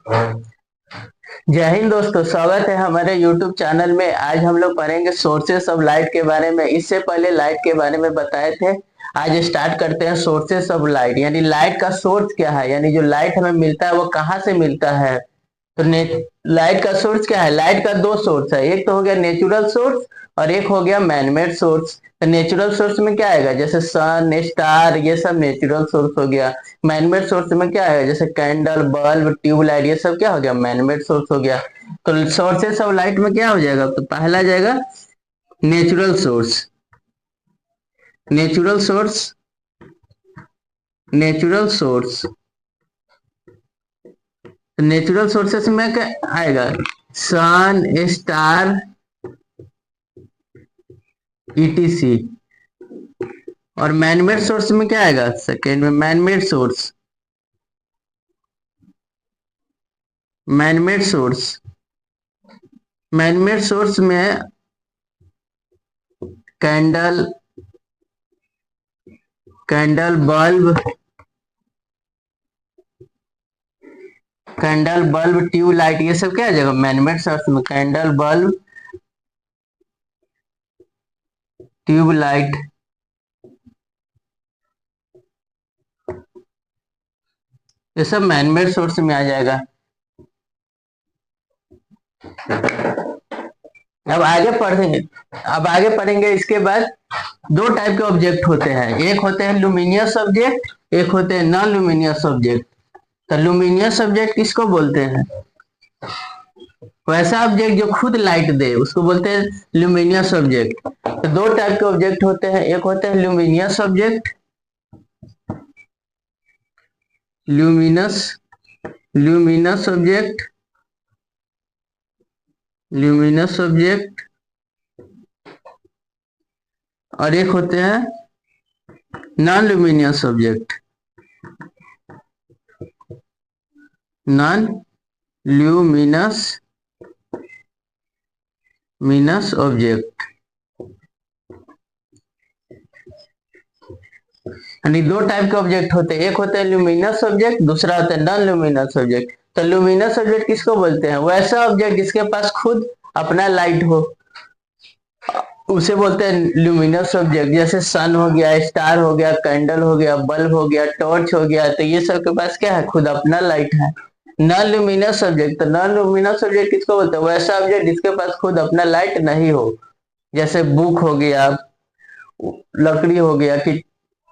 जय हिंद दोस्तों, स्वागत है हमारे YouTube चैनल में। आज हम लोग पढ़ेंगे सोर्सेस ऑफ लाइट के बारे में। इससे पहले लाइट के बारे में बताए थे। आज स्टार्ट करते हैं सोर्सेस ऑफ लाइट, यानी लाइट का सोर्स क्या है, यानी जो लाइट हमें मिलता है वो कहाँ से मिलता है। तो लाइट का सोर्स क्या है? लाइट का दो सोर्स है, एक तो हो गया नेचुरल सोर्स और एक हो गया मैनमेड सोर्स। तो नेचुरल सोर्स में क्या आएगा? जैसे सन, स्टार, ये सब नेचुरल सोर्स हो गया। मैनमेड सोर्स में क्या आएगा? जैसे कैंडल, बल्ब, ट्यूबलाइट, ये सब क्या हो गया? मैनमेड सोर्स हो गया। तो सोर्सेस ऑफ लाइट में क्या हो जाएगा? तो पहला जाएगा natural source. Natural source, natural source. नेचुरल सोर्सेस में क्या आएगा? Sun, star, ETC. और मैनमेड सोर्स में क्या आएगा? सेकेंड में manmade source. Manmade source, manmade source में candle, candle bulb, candle bulb, tube light, ये सब क्या आ जाएगा? मैनमेड सोर्स में कैंडल, बल्ब, ट्यूबलाइट, ये सब मैनमेड सोर्स में आ जाएगा। अब आगे पढ़ेंगे, अब आगे पढ़ेंगे इसके बाद। दो टाइप के ऑब्जेक्ट होते हैं, एक होते हैं लुमिनियस ऑब्जेक्ट, एक होते हैं नॉन लुमिनियस ऑब्जेक्ट। तो लुमिनियस ऑब्जेक्ट किसको बोलते हैं? वैसा ऑब्जेक्ट जो खुद लाइट दे उसको बोलते हैं लुमिनियस ऑब्जेक्ट। तो दो टाइप के ऑब्जेक्ट होते हैं, एक होते हैं luminous object, luminous, luminous object, luminous object. और एक होते हैं non luminous object, non luminous minus object. यानी दो टाइप के ऑब्जेक्ट होते हैं, एक होते हैं ल्यूमिनस ऑब्जेक्ट, दूसरा होता है नॉन ल्यूमिनस ऑब्जेक्ट। तो ल्यूमिनस ऑब्जेक्ट किसको बोलते हैं? वैसा ऑब्जेक्ट जिसके पास खुद अपना लाइट हो, उसे बोलते हैं ल्यूमिनस ऑब्जेक्ट। जैसे सन हो गया, स्टार हो गया, कैंडल हो गया, बल्ब हो गया, टॉर्च हो गया। तो ये सब के पास क्या है? खुद अपना लाइट है। नॉन ल्यूमिनस ऑब्जेक्ट, तो नॉन ल्यूमिनस ऑब्जेक्ट किसको बोलते हैं? वैसा ऑब्जेक्ट जिसके पास खुद अपना लाइट नहीं हो। जैसे बुक हो गया, लकड़ी हो गया कि,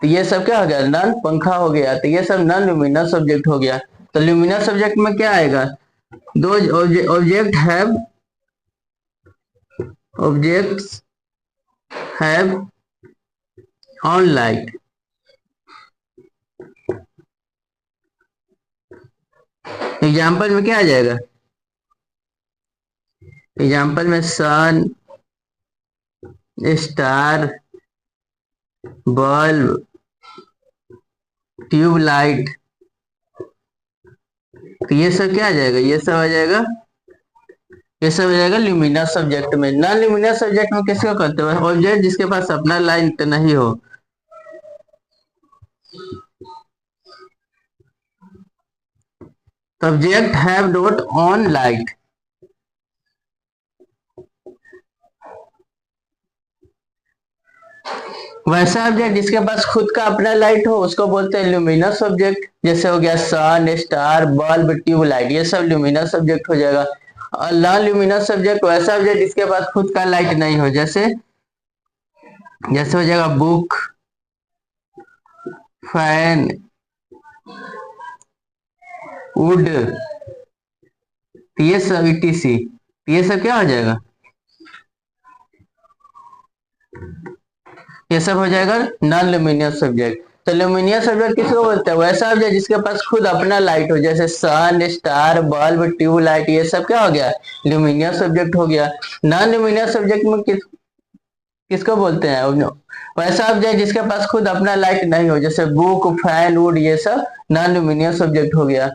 तो ये सब क्या हो गया? नॉन, पंखा हो गया, तो ये सब नॉन ल्यूमिनस ऑब्जेक्ट हो गया। तो ल्यूमिनस ऑब्जेक्ट में क्या आएगा? दो object have, objects have on light. Example में क्या आ जाएगा? एग्जाम्पल में सन, स्टार, बल्ब, ट्यूबलाइट, तो ये सब क्या आ जाएगा? ये सब आ जाएगा, ये सब आ जाएगा ल्यूमिनस सब्जेक्ट में। नॉन ल्यूमिनस सब्जेक्ट में किसको कहते हैं? ऑब्जेक्ट जिसके पास अपना लाइट नहीं हो। Subject have not on light. वैसा ऑब्जेक्ट जिसके पास खुद का अपना लाइट हो उसको बोलते हैं ल्यूमिनस ऑब्जेक्ट। जैसे हो गया सन, स्टार, बल्ब, ट्यूबलाइट, ये सब ल्यूमिनस ऑब्जेक्ट हो जाएगा। और नॉन ल्यूमिनस ऑब्जेक्ट वैसा ऑब्जेक्ट जिसके पास खुद का लाइट नहीं हो। जैसे, जैसे हो जाएगा बुक, फैन, वुड, ये सब ईटीसी, ये सब क्या हो जाएगा? ये सब हो जाएगा नॉन ल्यूमिनियस सब्जेक्ट। तो ल्यूमिनियस सब्जेक्ट किसको बोलते हैं? वैसा ऑब्जेक्ट जिसके पास खुद अपना लाइट हो। जैसे सन, स्टार, बल्ब, ट्यूबलाइट, ये सब क्या हो गया? ल्यूमिनियस सब्जेक्ट हो गया। नॉन ल्यूमिनियस सब्जेक्ट में किसको बोलते हैं? वैसा ऑब्जेक्ट जिसके पास खुद अपना लाइट नहीं हो। जैसे बुक, फैन, वुड, ये सब नॉन ल्यूमिनियस सब्जेक्ट हो गया।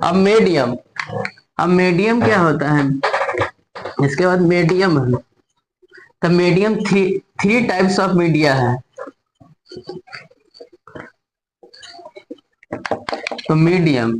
अब मीडियम, अब मीडियम क्या होता है? इसके बाद मीडियम है। तो medium three, three types of media है। तो मीडियम,